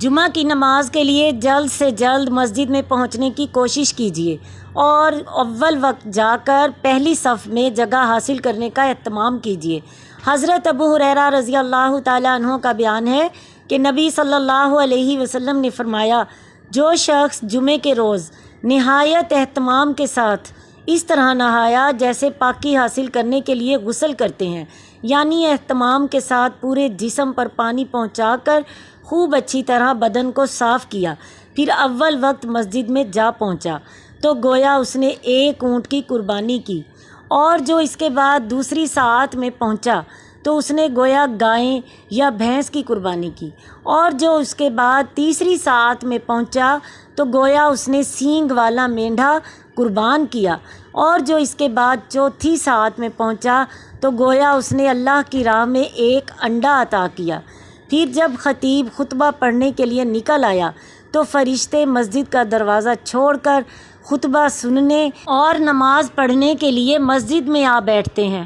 جمعہ کی نماز کے لیے جلد سے جلد مسجد میں پہنچنے کی کوشش کیجیے اور اول وقت جا کر پہلی صف میں جگہ حاصل کرنے کا اہتمام کیجیے۔ حضرت ابو ہریرہ رضی اللہ تعالیٰ عنہ کا بیان ہے کہ نبی صلی اللہ علیہ وسلم نے فرمایا، جو شخص جمعے کے روز نہایت اہتمام کے ساتھ اس طرح نہایا جیسے پاکی حاصل کرنے کے لیے غسل کرتے ہیں، یعنی اہتمام کے ساتھ پورے جسم پر پانی پہنچا کر خوب اچھی طرح بدن کو صاف کیا، پھر اول وقت مسجد میں جا پہنچا تو گویا اس نے ایک اونٹ کی قربانی کی، اور جو اس کے بعد دوسری ساعت میں پہنچا تو اس نے گویا گائے یا بھینس کی قربانی کی، اور جو اس کے بعد تیسری ساعت میں پہنچا تو گویا اس نے سینگ والا مینڈھا قربان کیا، اور جو اس کے بعد چوتھی ساعت میں پہنچا تو گویا اس نے اللہ کی راہ میں ایک انڈا عطا کیا۔ پھر جب خطیب خطبہ پڑھنے کے لیے نکل آیا تو فرشتے مسجد کا دروازہ چھوڑ کر خطبہ سننے اور نماز پڑھنے کے لیے مسجد میں آ بیٹھتے ہیں۔